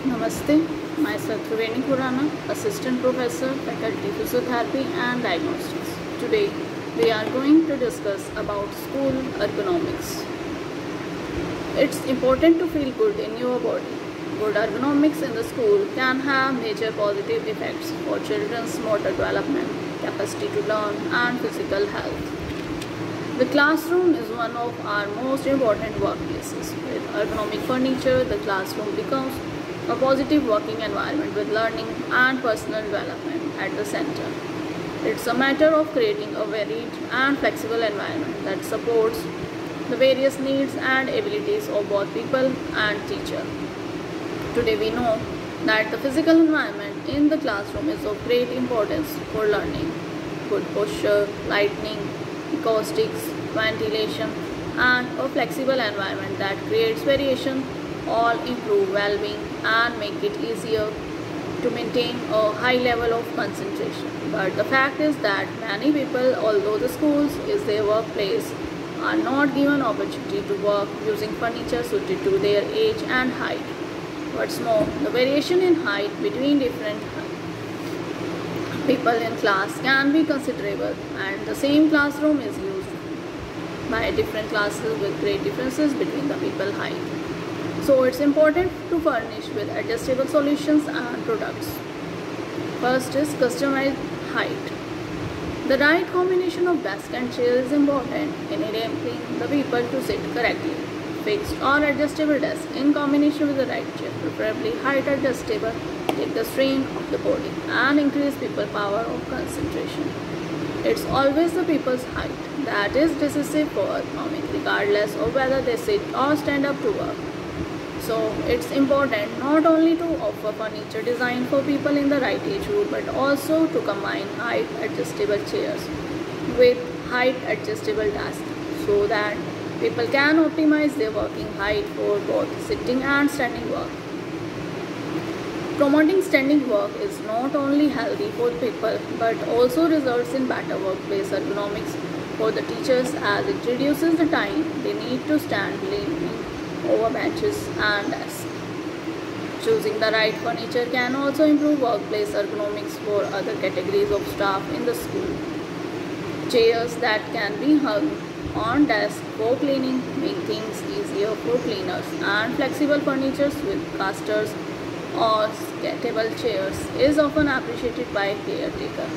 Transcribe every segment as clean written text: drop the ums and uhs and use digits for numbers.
Namaste, myself Triveni Khurana, Assistant Professor, Faculty Physiotherapy and Diagnostics. Today we are going to discuss about school ergonomics. It's important to feel good in your body. Good ergonomics in the school can have major positive effects for children's motor development, capacity to learn and physical health. The classroom is one of our most important workplaces. With ergonomic furniture, the classroom becomes a positive working environment with learning and personal development at the center. It's a matter of creating a varied and flexible environment that supports the various needs and abilities of both people and teacher. Today we know that the physical environment in the classroom is of great importance for learning. Good posture, lighting, acoustics, ventilation, and a flexible environment that creates variation all improve well-being and make it easier to maintain a high level of concentration. But the fact is that many people, although the schools is their workplace, are not given opportunity to work using furniture suited to their age and height. What's more, the variation in height between different people in class can be considerable, and the same classroom is used by different classes with great differences between the people height. So it's important to furnish with adjustable solutions and products. First is customized height. The right combination of desk and chair is important in enabling the people to sit correctly. Fixed or adjustable desk in combination with the right chair, preferably height adjustable, take the strain of the body and increase people power of concentration. It's always the people's height that is decisive for ergonomics, regardless of whether they sit or stand up to work. So it's important not only to offer furniture designed for people in the right age group, but also to combine height adjustable chairs with height adjustable desks so that people can optimize their working height for both sitting and standing work. Promoting standing work is not only healthy for people but also results in better workplace ergonomics for the teachers, as it reduces the time they need to stand leaning over benches and desks. Choosing the right furniture can also improve workplace ergonomics for other categories of staff in the school. Chairs that can be hung on desks for cleaning make things easier for cleaners, and flexible furniture with casters or skatable chairs is often appreciated by caretaker.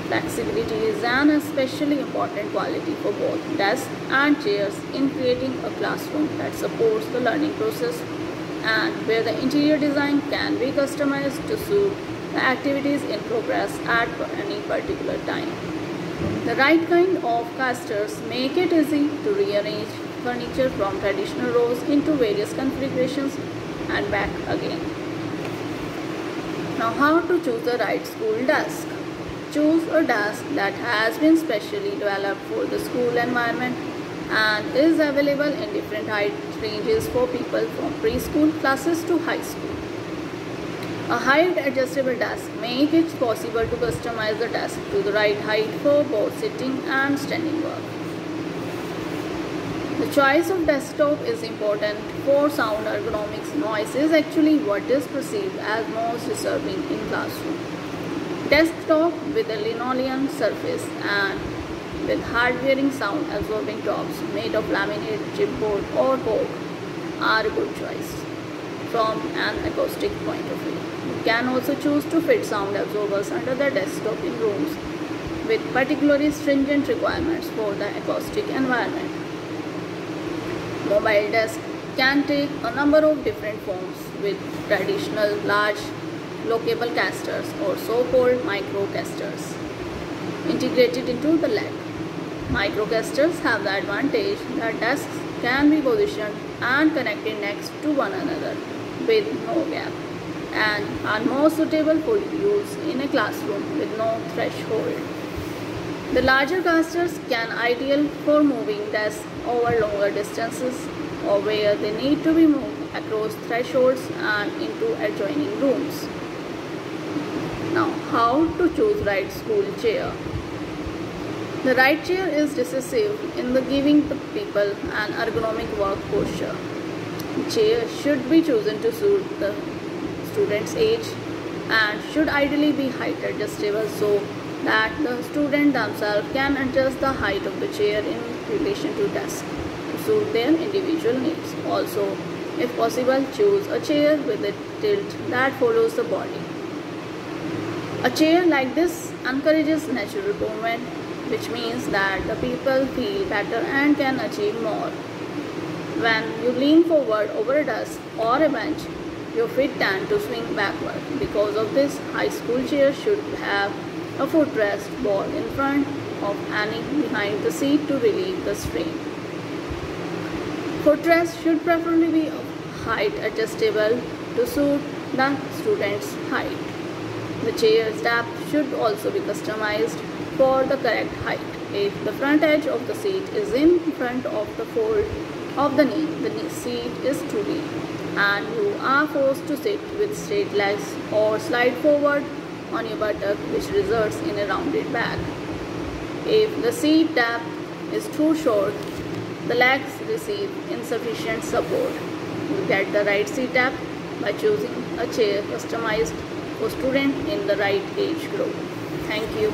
Flexibility is an especially important quality for both desks and chairs in creating a classroom that supports the learning process and where the interior design can be customized to suit the activities in progress at any particular time. The right kind of casters make it easy to rearrange furniture from traditional rows into various configurations and back again. Now, how to choose the right school desk? Choose a desk that has been specially developed for the school environment and is available in different height ranges for people from preschool classes to high school. A height adjustable desk makes it possible to customize the desk to the right height for both sitting and standing work. The choice of desktop is important for sound ergonomics. Noise is actually what is perceived as most disturbing in classroom. Desktop with a linoleum surface and with hard-wearing sound-absorbing tops made of laminated chipboard or cork are a good choice from an acoustic point of view. You can also choose to fit sound absorbers under the desktop in rooms with particularly stringent requirements for the acoustic environment. Mobile desk can take a number of different forms with traditional large lockable casters or so-called microcasters integrated into the leg. Microcasters have the advantage that desks can be positioned and connected next to one another with no gap and are more suitable for use in a classroom with no threshold. The larger casters can ideal for moving desks over longer distances or where they need to be moved across thresholds and into adjoining rooms. Now, how to choose right school chair? The right chair is decisive in the giving the people an ergonomic work posture. Chair should be chosen to suit the student's age and should ideally be height adjustable so that the student themselves can adjust the height of the chair in relation to desk to suit their individual needs. Also, if possible, choose a chair with a tilt that follows the body. A chair like this encourages natural movement, which means that the people feel better and can achieve more. When you lean forward over a desk or a bench, your feet tend to swing backward. Because of this, high school chairs should have a footrest ball in front of any behind the seat to relieve the strain. Footrest should preferably be height adjustable to suit the student's height. The chair step should also be customized for the correct height. If the front edge of the seat is in front of the fold of the knee seat is too deep and you are forced to sit with straight legs or slide forward on your buttock, which results in a rounded back. If the seat depth is too short, the legs receive insufficient support. You get the right seat depth by choosing a chair customized for students in the right age group. Thank you.